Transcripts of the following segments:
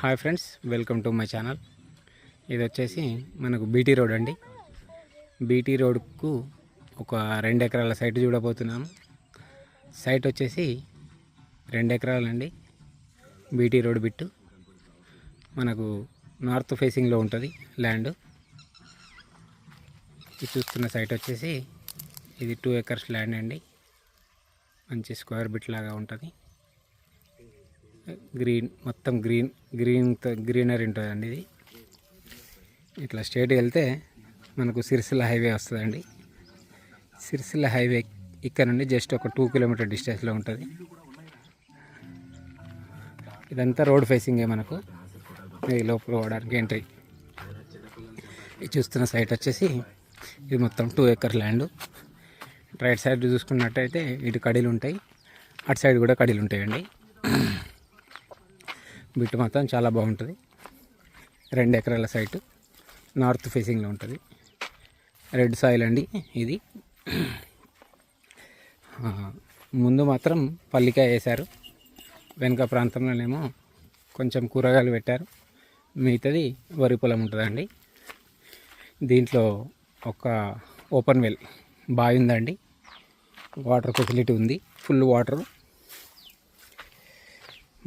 Hi friends, welcome to my channel. ఇది వచ్చేసి మనకు బీటీ రోడ్ అండి. బీటీ రోడ్కు ఒక 2 ఎకరాల సైట్ చూడబోతున్నాము. సైట్ వచ్చేసి 2 ఎకరాలండి. బీటీ రోడ్ బిట్టు మనకు నార్త్ ఫేసింగ్లో ఉంటుంది ల్యాండ్. ఇది చూస్తున్న సైట్ వచ్చేసి ఇది 2 ఎకర్స్ ల్యాండ్ అండి. మంచి స్క్వేర్ బిట్ లాగా ఉంటుంది. మొత్తం గ్రీనరీ ఉంటుందండి. ఇది ఇట్లా స్ట్రేట్గా వెళ్తే మనకు సిరిసిల్ల హైవే వస్తుందండి. సిరిసిల్ల హైవే ఇక్కడ నుండి జస్ట్ ఒక 2 కిలోమీటర్ డిస్టెన్స్లో ఉంటుంది. ఇదంతా రోడ్ ఫేసింగే మనకు. ఇది లోపల పోవడానికి ఎంట్రీ. ఇది చూస్తున్న సైట్ వచ్చేసి ఇది మొత్తం 2 ఎకర్ ల్యాండ్. రైట్ సైడ్ చూసుకున్నట్టయితే ఇటు కడీలు ఉంటాయి, అటు సైడ్ కూడా కడీలు ఉంటాయండి. బిట్ మాత్రం చాలా బాగుంటుంది. 2 ఎకరాల సైటు నార్త్ ఫేసింగ్లో ఉంటుంది. రెడ్ సాయిల్ అండి ఇది. ముందు మాత్రం పల్లికాయ వేశారు, వెనుక ప్రాంతంలోనేమో కొంచెం కూరగాయలు పెట్టారు, మిగతాది వరి పొలం ఉంటుందండి. దీంట్లో ఒక ఓపెన్ వెల్ బావి ఉందండి. వాటర్ ఫెసిలిటీ ఉంది, ఫుల్ వాటర్.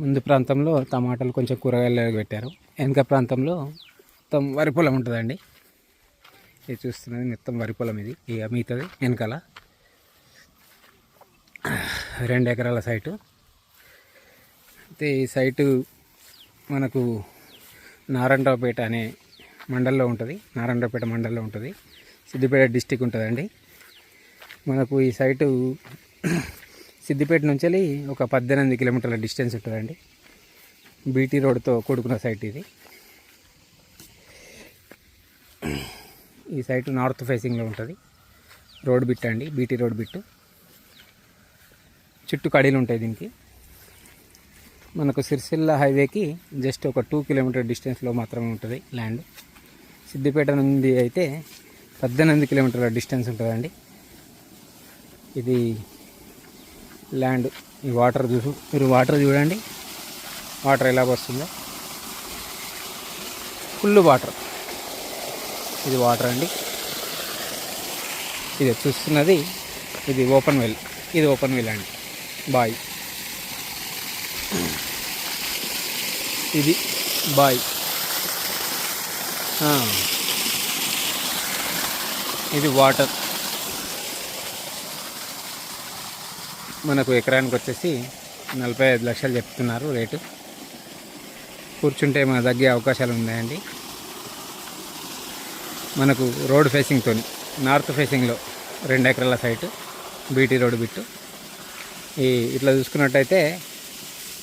ముందు ప్రాంతంలో టమాటాలు కొంచెం కూరగాయలు పెట్టారు, వెనక ప్రాంతంలో మొత్తం వరి పొలం ఉంటుందండి. ఇది చూస్తున్నది మొత్తం వరి పొలం. ఇది ఇక మిగతాది వెనకాల. 2 ఎకరాల సైటు. అయితే ఈ సైటు మనకు నారాయణరావుపేట అనే మండలంలో ఉంటుంది. నారాయణరావుపేట మండలంలో ఉంటుంది. సిద్దిపేట డిస్టిక్ ఉంటుందండి. మనకు ఈ సైటు సిద్దిపేట నుంచి ఒక 18 కిలోమీటర్ల డిస్టెన్స్ ఉంటుందండి. బీటీ రోడ్తో కూడుకున్న సైట్ ఇది. ఈ సైటు నార్త్ ఫేసింగ్లో ఉంటుంది. రోడ్ బిట్ అండి, బీటీ రోడ్ బిట్టు. చుట్టూ కడీలు ఉంటాయి దీనికి. మనకు సిరిసిల్ల హైవేకి జస్ట్ ఒక 2 కిలోమీటర్ డిస్టెన్స్లో మాత్రమే ఉంటుంది ల్యాండ్. సిద్దిపేట నుండి అయితే 18 కిలోమీటర్ల డిస్టెన్స్ ఉంటుందండి. ఇది ల్యాండ్. ఈ వాటర్ మీరు వాటర్ చూడండి, వాటర్ ఎలా వస్తుందో. Full water. ఇది వాటర్ అండి. ఇది చూస్తున్నది ఇది ఓపెన్ వెల్. ఇది ఓపెన్ వెల్ అండి, బాయ్. ఇది బాయ్. ఇది వాటర్. మనకు ఎకరానికి వచ్చేసి 45 లక్షలు చెప్తున్నారు రేటు. కూర్చుంటే మన తగ్గే అవకాశాలు ఉన్నాయండి. మనకు రోడ్ ఫేసింగ్తో నార్త్ ఫేసింగ్లో 2 ఎకరాల సైటు బీటీ రోడ్ బిట్టు. ఇట్లా చూసుకున్నట్టయితే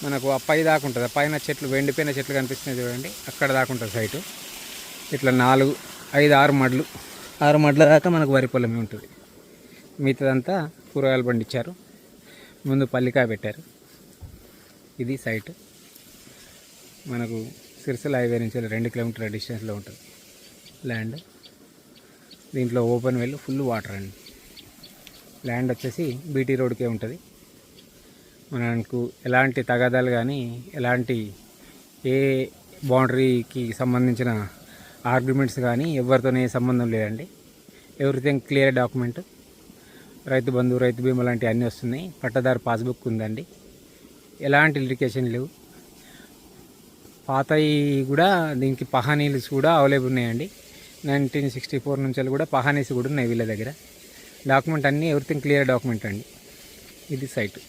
మనకు ఆ పై దాకా ఉంటుంది. పైన చెట్లు, వెండిపోయిన చెట్లు కనిపిస్తున్నాయి చూడండి, అక్కడ దాకా ఉంటుంది సైటు. ఇట్లా 4, 5, 6 మడ్ల దాకా మనకు వరి పొలమే ఉంటుంది. మిగతాదంతా కూరగాయలు పండించారు. ముందు పల్లికాయ పెట్టారు. ఇది సైటు. మనకు సిరిసిల్ల హైవే నుంచి 2 కిలోమీటర్ల డిస్టెన్స్లో ఉంటుంది ల్యాండ్. దీంట్లో ఓపెన్ వెల్, ఫుల్ వాటర్ అండి. ల్యాండ్ వచ్చేసి బీటీ రోడ్కే ఉంటుంది. మనకు ఎలాంటి తగాదాలు కానీ, ఎలాంటి ఏ బౌండరీకి సంబంధించిన ఆర్గ్యుమెంట్స్ కానీ ఎవరితోనే సంబంధం లేదండి. Everything clear document. Rythu Bandhu, రైతు బీమా లాంటివి అన్నీ వస్తున్నాయి. పట్టదారు పాస్బుక్ ఉందండి. ఎలాంటి లిటికేషన్ లేవు. పాతవి కూడా దీనికి పహానీలు కూడా అవైలబుల్ ఉన్నాయండి. 1964 నుంచి కూడా పహానీస్ కూడా ఉన్నాయి వీళ్ళ దగ్గర. డాక్యుమెంట్ అన్నీ ఎవ్రీథింగ్ క్లియర్ డాక్యుమెంట్ అండి. ఇది సైట్.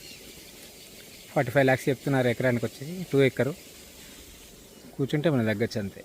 45 lakhs చెప్తున్నారు ఎకరానికి వచ్చేసి. 2 ఎకరు. కూర్చుంటే మనం తగ్గచ్చు అంతే.